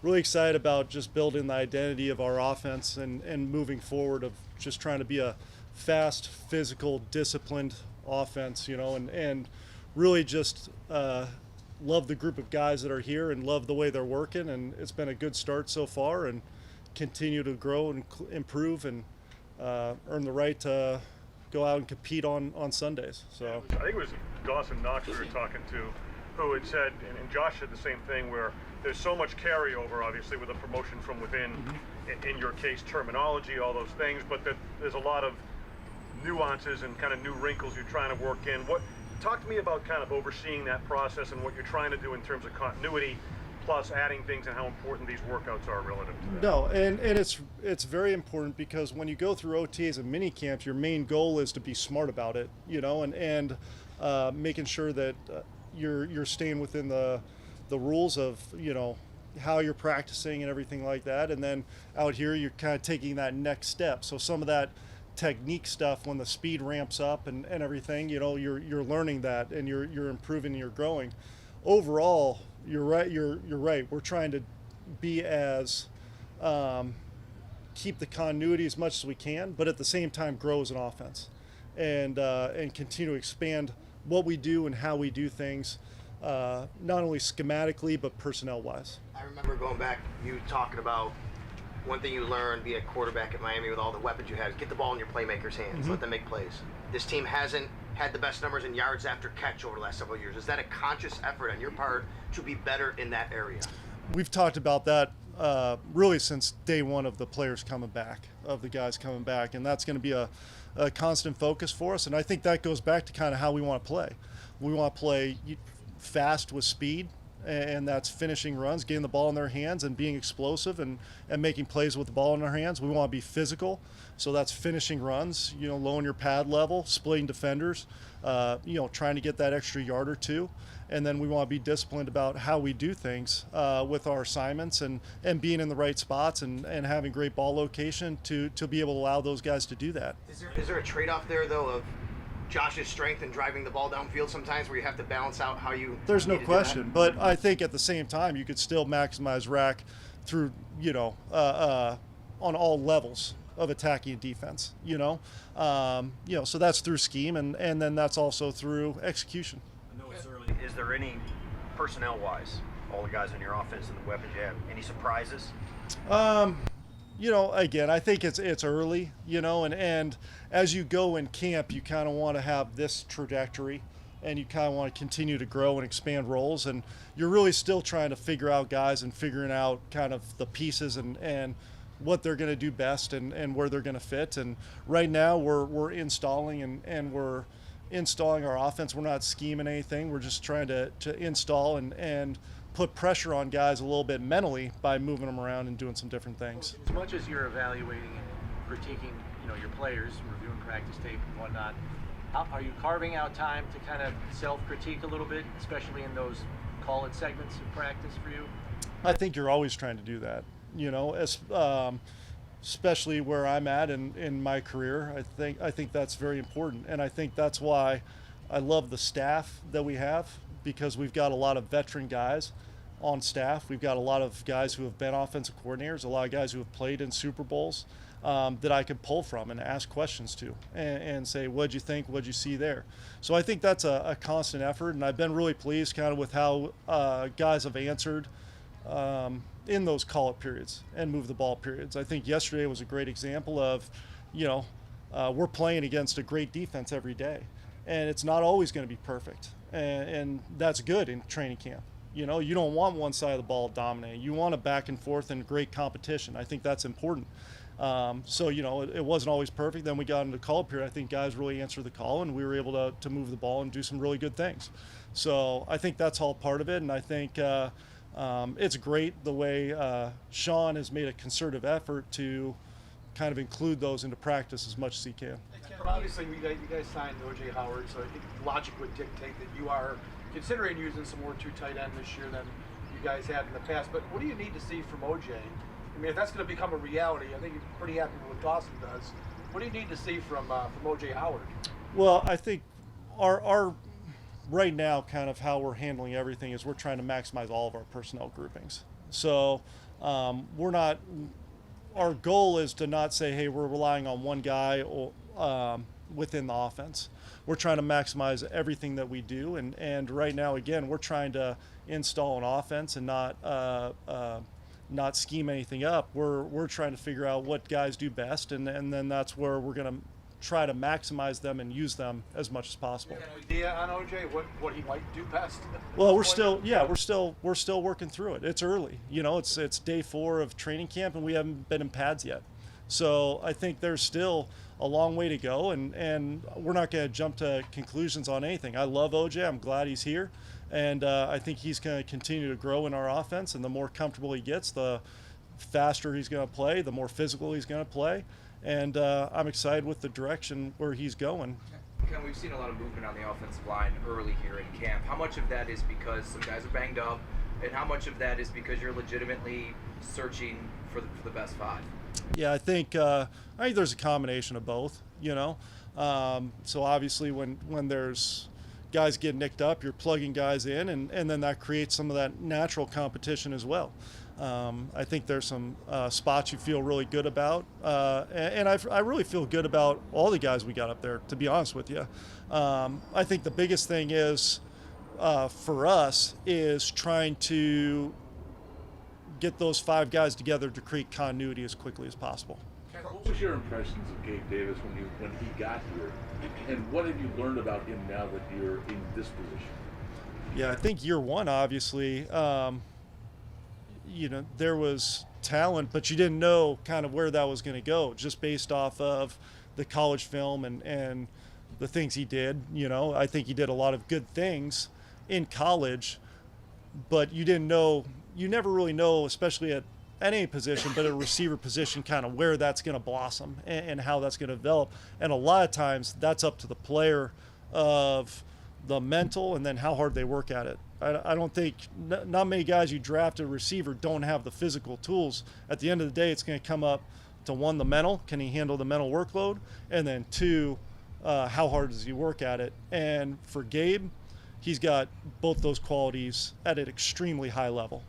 really excited about just building the identity of our offense and moving forward of just trying to be a fast, physical, disciplined offense, and really just love the group of guys that are here and love the way they're working. And it's been a good start so far, and continue to grow and improve and earn the right to go out and compete on Sundays. So I think it was Dawson Knox we were talking to, who had said, and Josh said the same thing, where there's so much carryover, obviously, with a promotion from within, in your case, terminology, all those things, but that there's a lot of nuances and kind of new wrinkles you're trying to work in. Talk to me about kind of overseeing that process and what you're trying to do in terms of continuity, plus adding things and how important these workouts are relative to that. No, and it's very important because when you go through OTAs and mini camps, your main goal is to be smart about it, and making sure that you're staying within the rules of how you're practicing and everything like that. And then out here, you're kind of taking that next step. So some of that technique stuff, when the speed ramps up and everything, you're learning that, and you're improving and you're growing. Overall, you're right. We're trying to be as keep the continuity as much as we can, but at the same time grow as an offense, and continue to expand what we do and how we do things, not only schematically but personnel wise. I remember going back, you talking about one thing you learned being a quarterback at Miami with all the weapons you had is get the ball in your playmakers' hands, let them make plays. This team hasn't had the best numbers in yards after catch over the last several years. Is that a conscious effort on your part to be better in that area? We've talked about that really since day one of the players coming back, of the guys coming back, and that's going to be a constant focus for us. And I think that goes back to kind of how we want to play. We want to play fast with speed, and that's finishing runs, getting the ball in their hands and being explosive and making plays with the ball in their hands. We want to be physical, so that's finishing runs, lowering your pad level, splitting defenders, trying to get that extra yard or two. And then we want to be disciplined about how we do things with our assignments and being in the right spots and having great ball location to be able to allow those guys to do that. Is there a trade-off there, though, of Josh's strength and driving the ball downfield sometimes where you have to balance out how you... There's no question, but I think at the same time you could still maximize rack through, on all levels of attacking and defense, so that's through scheme and then that's also through execution. I know it's early. Is there any personnel-wise, all the guys on your offense and the weapons you have, any surprises? Again, I think it's early, and as you go in camp, you kind of want to have this trajectory, and you kind of want to continue to grow and expand roles, and you're really still trying to figure out guys and figuring out kind of the pieces and what they're going to do best and where they're going to fit. And right now we're installing and we're installing our offense. We're not scheming anything. We're just trying to install and put pressure on guys a little bit mentally by moving them around and doing some different things. As much as you're evaluating and critiquing, your players, reviewing practice tape and whatnot, are you carving out time to kind of self-critique a little bit, especially in those call-it segments of practice for you? I think you're always trying to do that, especially where I'm at in my career. I think that's very important, and I think that's why I love the staff that we have, because we've got a lot of veteran guys on staff. We've got a lot of guys who have been offensive coordinators, a lot of guys who have played in Super Bowls that I could pull from and ask questions to and say, what'd you think, what'd you see there? So I think that's a constant effort, and I've been really pleased kind of with how guys have answered in those call-up periods and move the ball periods. I think yesterday was a great example of, we're playing against a great defense every day, and it's not always going to be perfect. And that's good in training camp. You don't want one side of the ball dominating. You want a back and forth and great competition. I think that's important. It wasn't always perfect. Then we got into the call period. I think guys really answered the call, and we were able to move the ball and do some really good things. So I think that's all part of it, and I think it's great the way Sean has made a concerted effort to kind of include those into practice as much as he can. Obviously, you guys signed O.J. Howard, so I think logic would dictate that you are considering using some more two tight end this year than you guys had in the past. But what do you need to see from O.J.? I mean, if that's going to become a reality, I think you're pretty happy with what Dawson does. What do you need to see from O.J. Howard? Well, I think our right now kind of how we're handling everything is we're trying to maximize all of our personnel groupings. So we're not. Our goal is to not say, hey, we're relying on one guy or within the offense. We're trying to maximize everything that we do, and right now, again, we're trying to install an offense and not scheme anything up. We're trying to figure out what guys do best, and then that's where we're going to try to maximize them and use them as much as possible. Idea on OJ, what he might do best? Well, we're still working through it. It's early, it's day 4 of training camp, and we haven't been in pads yet. So I think there's still a long way to go, and we're not going to jump to conclusions on anything. I love OJ. I'm glad he's here, and I think he's going to continue to grow in our offense. And the more comfortable he gets, the faster he's going to play, the more physical he's going to play. And I'm excited with the direction where he's going. Ken, we've seen a lot of movement on the offensive line early here in camp. How much of that is because some guys are banged up, and how much of that is because you're legitimately searching for the best 5? Yeah, I think there's a combination of both. So obviously when there's guys get nicked up, you're plugging guys in, and then that creates some of that natural competition as well. I think there's some spots you feel really good about, and I really feel good about all the guys we got up there, to be honest with you. I think the biggest thing is for us is trying to get those 5 guys together to create continuity as quickly as possible. What was your impressions of Gabe Davis when he got here, and what have you learned about him now that you're in this position? Yeah, I think year 1, obviously, there was talent, but you didn't know kind of where that was going to go just based off of the college film and the things he did. I think he did a lot of good things in college, but you never really know, especially at any position, but a receiver position, kind of where that's going to blossom and how that's going to develop. And a lot of times that's up to the player of the mental and then how hard they work at it. I don't think not many guys you draft a receiver don't have the physical tools. At the end of the day, it's going to come up to 1, the mental. Can he handle the mental workload? And then 2, how hard does he work at it? And for Gabe, he's got both those qualities at an extremely high level.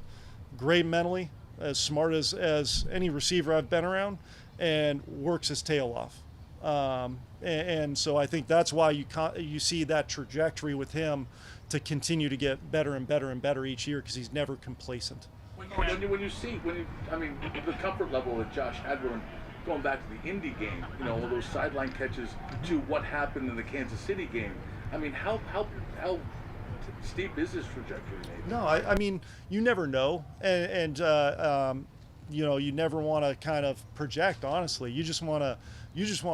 Great mentally, as smart as any receiver I've been around, and works his tail off. And so I think that's why you see that trajectory with him to continue to get better and better and better each year, because he's never complacent. The comfort level that Josh had going back to the Indy game, all those sideline catches to what happened in the Kansas City game. How steep is this trajectory, Nate? No, I mean, you never know, and you never want to kind of project. Honestly, you just want to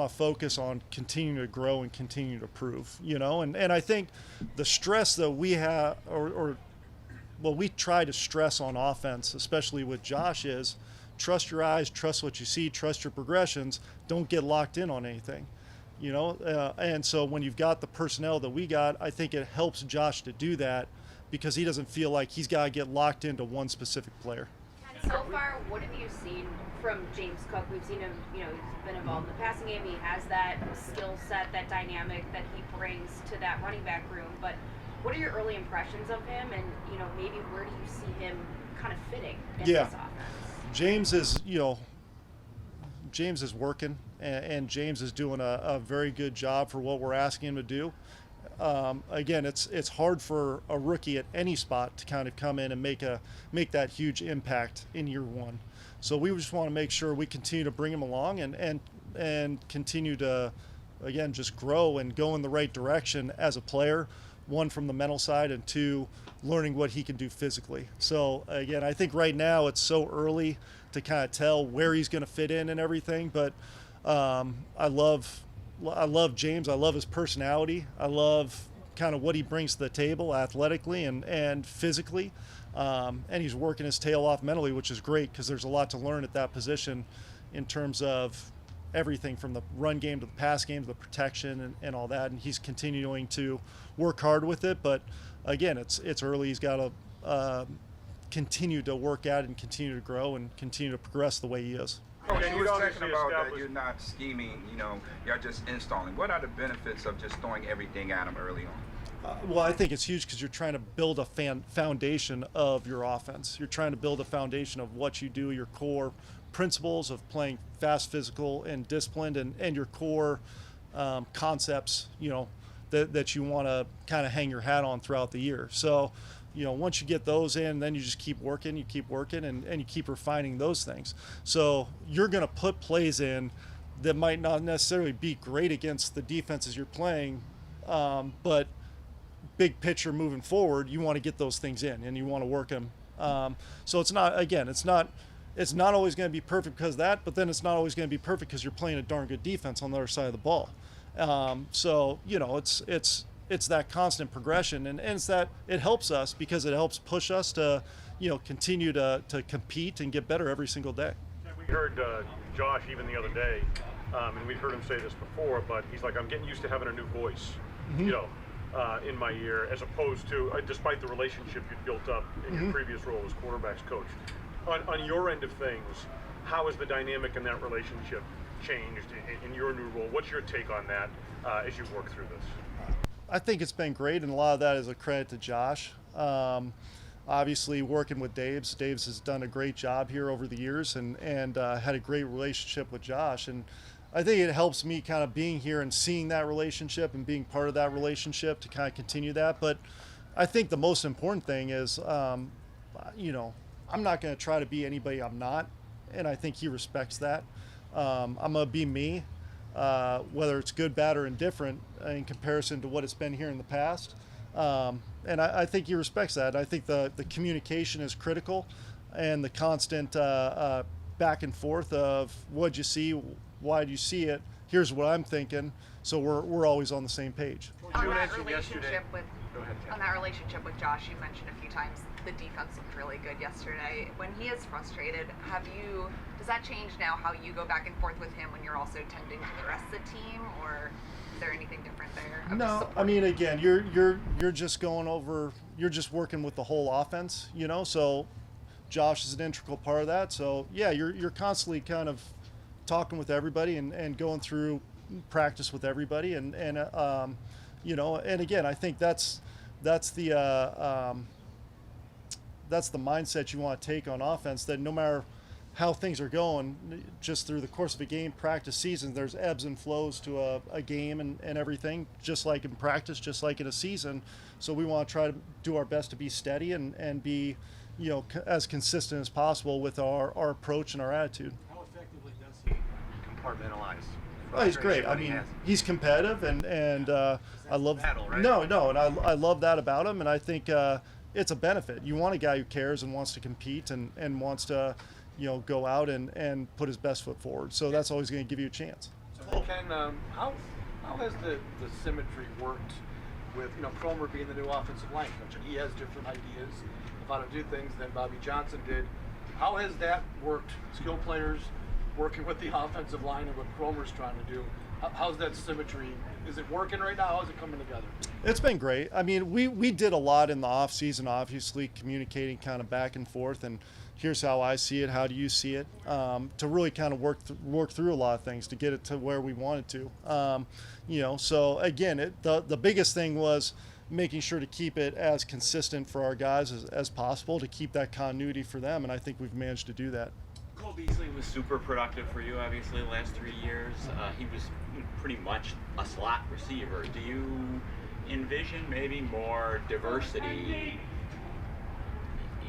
focus on continuing to grow and continue to prove. And I think the stress that we have, we try to stress on offense, especially with Josh, is trust your eyes, trust what you see, trust your progressions. Don't get locked in on anything. And so when you've got the personnel that we got, I think it helps Josh to do that, because he doesn't feel like he's got to get locked into one specific player. And so far, what have you seen from James Cook? We've seen him, he's been involved in the passing game. He has that skill set, that dynamic that he brings to that running back room. But what are your early impressions of him, and maybe where do you see him kind of fitting in this offense? James is working, and James is doing a very good job for what we're asking him to do. Again, it's hard for a rookie at any spot to kind of come in and make that huge impact in year 1. So we just want to make sure we continue to bring him along and continue to, again, just grow and go in the right direction as a player. 1, from the mental side, and 2, learning what he can do physically. So again, I think right now it's so early to kind of tell where he's going to fit in and everything, but I love James. I love his personality. I love kind of what he brings to the table athletically and physically, and he's working his tail off mentally, which is great, because there's a lot to learn at that position in terms of everything from the run game to the pass game to the protection and all that, and he's continuing to work hard with it. But again, it's early. He's got to continue to work at it and continue to grow and continue to progress the way he is. Okay, you were talking about that you're not scheming, you're just installing. What are the benefits of just throwing everything at him early on? Well, I think it's huge because you're trying to build a foundation of your offense. You're trying to build a foundation of what you do, your core principles of playing fast, physical, and disciplined, and your core concepts, that you want to kind of hang your hat on throughout the year. So, once you get those in, then you just keep working, and you keep refining those things. So you're going to put plays in that might not necessarily be great against the defenses you're playing, but big picture moving forward, you want to get those things in and you want to work them. So it's not always going to be perfect because of that, but then it's not always going to be perfect because you're playing a darn good defense on the other side of the ball. So it's that constant progression, and it's that it helps us because it helps push us to continue to compete and get better every single day. We heard Josh even the other day, and we've heard him say this before, but he's like, I'm getting used to having a new voice, in my ear, as opposed to, despite the relationship you'd built up in your previous role as quarterbacks coach. On your end of things, how has the dynamic in that relationship changed in your new role? What's your take on that as you work through this? I think it's been great, and a lot of that is a credit to Josh. Obviously, working with Daves has done a great job here over the years, and had a great relationship with Josh. And I think it helps me kind of being here and seeing that relationship and being part of that relationship to kind of continue that. But I think the most important thing is, I'm not going to try to be anybody I'm not, and I think he respects that. I'm going to be me, whether it's good, bad, or indifferent in comparison to what it's been here in the past. And I think he respects that. I think the communication is critical, and the constant back and forth of what'd you see, why'd you see it, here's what I'm thinking, so we're always on the same page. Well, you mentioned yesterday. On that relationship with Josh, you mentioned a few times the defense looked really good yesterday. When he is frustrated, does that change now how you go back and forth with him when you're also tending to the rest of the team, or is there anything different there? No, I mean, again, you're just you're just working with the whole offense, so Josh is an integral part of that. So yeah, you're constantly kind of talking with everybody and going through practice with everybody, and again, I think that's the mindset you want to take on offense, that no matter how things are going, just through the course of a game, practice, season, there's ebbs and flows to a game and everything, just like in practice, just like in a season. So we want to try to do our best to be steady and be, as consistent as possible with our approach and our attitude. How effectively does he compartmentalize? Oh, he's great. I mean, he's competitive, and I love battle, right? No, and I love that about him, and I think it's a benefit. You want a guy who cares and wants to compete and wants to, go out and put his best foot forward. So that's always going to give you a chance. So Ken, how has the symmetry worked with Kromer being the new offensive line coach? He has different ideas of how to do things than Bobby Johnson did. How has that worked? Skill players working with the offensive line and what Kromer's trying to do. How's that symmetry? Is it working right now? How's it coming together? It's been great. I mean, we did a lot in the off season, obviously communicating kind of back and forth, and here's how I see it, how do you see it, to really kind of work through a lot of things to get it to where we wanted to. So again, the biggest thing was making sure to keep it as consistent for our guys as possible, to keep that continuity for them, and I think we've managed to do that. Cole Beasley was super productive for you, obviously, the last 3 years. He was pretty much a slot receiver. Do you envision maybe more diversity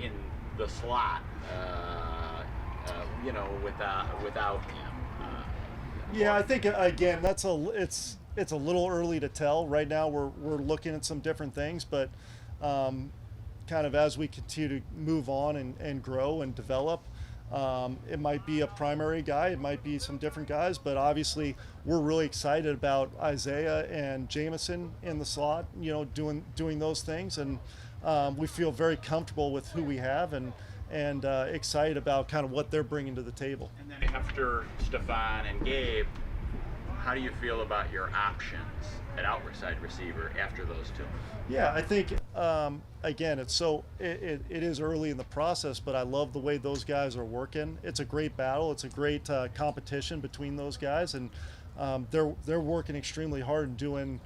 in the slot, without him? Yeah, I think again it's a little early to tell. Right now we're looking at some different things, but kind of as we continue to move on and grow and develop, it might be a primary guy, it might be some different guys, but obviously we're really excited about Isaiah and Jamison in the slot, doing those things, and we feel very comfortable with who we have and excited about kind of what they're bringing to the table. And then after Stefan and Gabe, how do you feel about your options at outside receiver after those two? Yeah, I think again, it is early in the process, but I love the way those guys are working. It's a great battle. It's a great competition between those guys, and they're working extremely hard and doing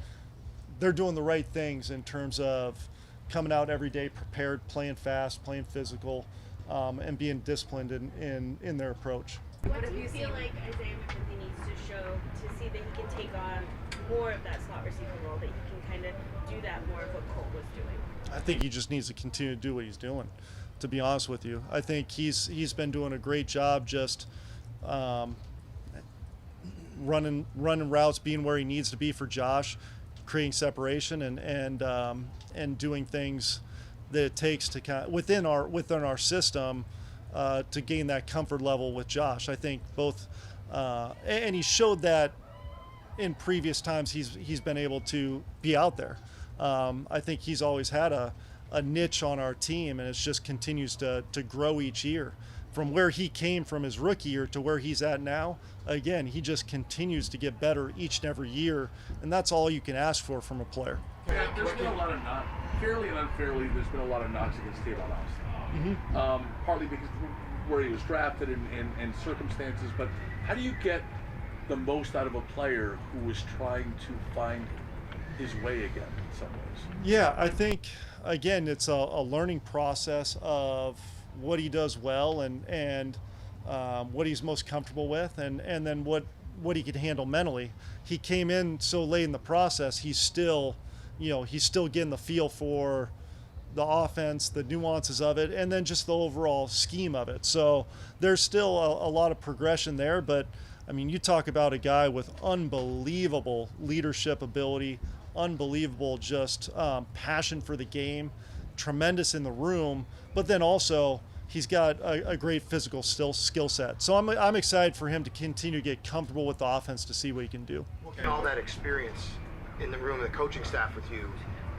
they're doing the right things in terms of coming out every day prepared, playing fast, playing physical, and being disciplined in their approach. What do you feel like Isaiah McKenzie needs to show to see that he can take on more of that slot receiver role, that he can kind of do that more of what Cole was doing? I think he just needs to continue to do what he's doing, to be honest with you. I think he's been doing a great job just running routes, being where he needs to be for Josh, creating separation and doing things that it takes to kind of, within our system to gain that comfort level with Josh. I think both, and he showed that in previous times he's been able to be out there. I think he's always had a niche on our team, and it just continues to grow each year. From where he came from his rookie year to where he's at now, again, he just continues to get better each and every year, and that's all you can ask for from a player. Yeah, there's been a lot of fairly and unfairly, there's been a lot of knocks against Tavon Austin. Mm-hmm. Partly because where he was drafted and circumstances, but how do you get the most out of a player who is trying to find his way again in some ways? Yeah, I think, again, it's a learning process of what he does well and what he's most comfortable with, and then what he could handle mentally. He came in so late in the process, he's still getting the feel for the offense, the nuances of it, and then just the overall scheme of it. So there's still a lot of progression there, but I mean, you talk about a guy with unbelievable leadership ability, unbelievable just passion for the game, tremendous in the room, but then also he's got a great physical skill set. So I'm excited for him to continue to get comfortable with the offense to see what he can do. And all that experience in the room, the coaching staff with you,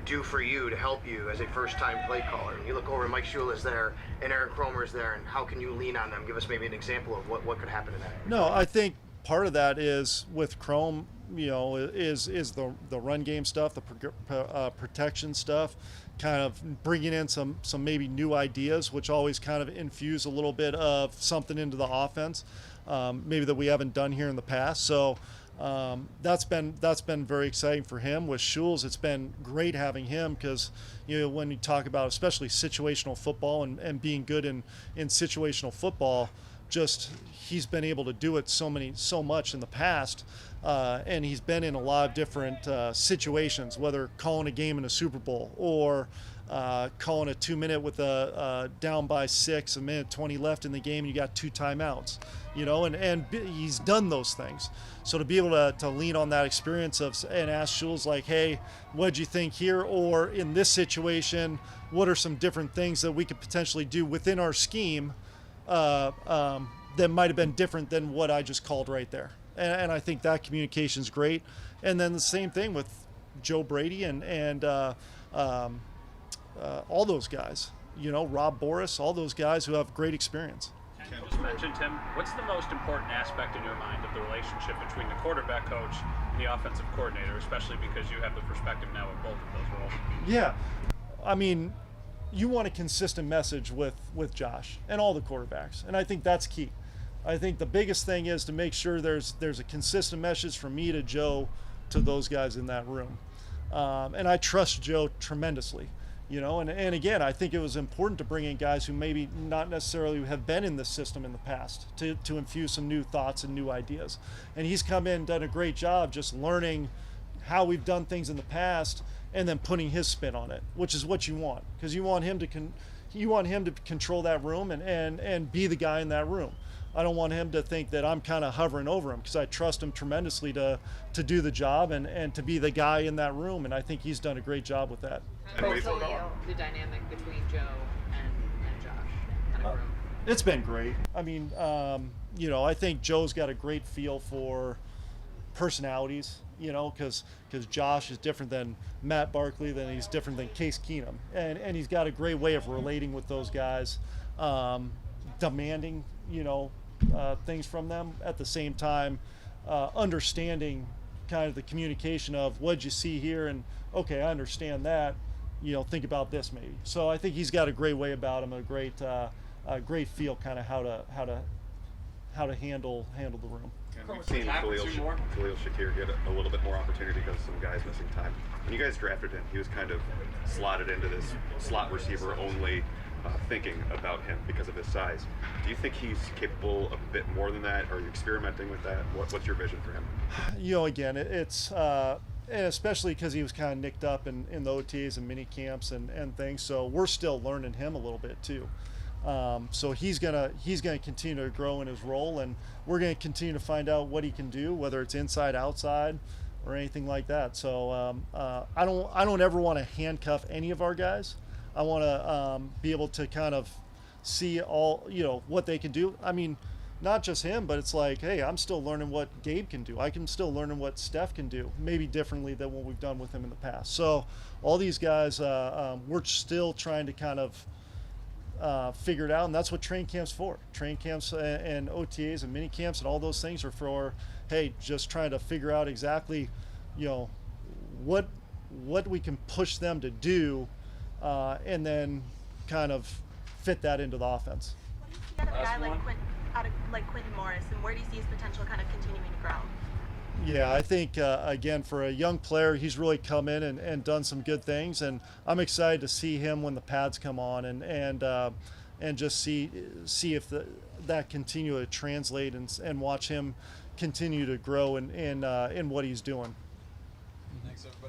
do for you to help you as a first-time play caller? And you look over, Mike Shula's there, and Aaron Kromer is there, and how can you lean on them? Give us maybe an example of what could happen in that. No, I think part of that is with Chrome, is the run game stuff, the protection stuff, kind of bringing in some maybe new ideas, which always kind of infuse a little bit of something into the offense, maybe that we haven't done here in the past. So that's been very exciting for him. With Schulz, it's been great having him because when you talk about especially situational football and being good in situational football, just he's been able to do it so much in the past, and he's been in a lot of different situations, whether calling a game in a Super Bowl or calling a 2-minute with a down by 6, a minute 20 left in the game, and you got 2 timeouts, and he's done those things. So to be able to lean on that experience and ask Schulz, like, hey, what'd you think here? Or in this situation, what are some different things that we could potentially do within our scheme that might have been different than what I just called right there? And I think that communication is great. And then the same thing with Joe Brady and all those guys, Rob Boris, all those guys who have great experience. You just mentioned, Tim, what's the most important aspect in your mind of the relationship between the quarterback coach and the offensive coordinator, especially because you have the perspective now of both of those roles? Yeah, I mean, you want a consistent message with Josh and all the quarterbacks, and I think that's key. I think the biggest thing is to make sure there's a consistent message from me to Joe to those guys in that room, and I trust Joe tremendously. And again, I think it was important to bring in guys who maybe not necessarily have been in this system in the past to infuse some new thoughts and new ideas. And he's come in, done a great job just learning how we've done things in the past and then putting his spin on it, which is what you want, because you want him to control that room and be the guy in that room. I don't want him to think that I'm kind of hovering over him, because I trust him tremendously to do the job and to be the guy in that room, and I think he's done a great job with that. The dynamic between Joe and Josh kind of room. It's been great. I mean, I think Joe's got a great feel for personalities, because Josh is different than Matt Barkley, then he's different than Case Keenum, and he's got a great way of relating with those guys, demanding things from them, at the same time understanding kind of the communication of what'd you see here, and okay, I understand that, think about this maybe. So I think he's got a great way about him, a great feel kind of how handle the room. We've seen Khalil Shakir get a little bit more opportunity because some guys missing time. When you guys drafted him, he was kind of slotted into this slot receiver only thinking about him because of his size. Do you think he's capable of a bit more than that? Are you experimenting with that? What's your vision for him? Again, it's and especially because he was kind of nicked up in the OTAs and mini camps and things. So we're still learning him a little bit too. So he's gonna continue to grow in his role, and we're gonna continue to find out what he can do, whether it's inside, outside, or anything like that. So I don't ever want to handcuff any of our guys. I want to be able to kind of see all what they can do. I mean, not just him, but it's like, hey, I'm still learning what Gabe can do. I can still learning what Steph can do, maybe differently than what we've done with him in the past. So all these guys, we're still trying to kind of figure it out, and that's what training camp's for. Training camps and OTAs and mini camps and all those things are for, hey, just trying to figure out exactly, what we can push them to do, and then kind of fit that into the offense. What do you see out of a guy like Quentin Morris, and where do you see his potential kind of continuing to grow? Yeah, I think, again, for a young player, he's really come in and done some good things, and I'm excited to see him when the pads come on and just see if that continue to translate and watch him continue to grow in what he's doing. Thanks, everybody.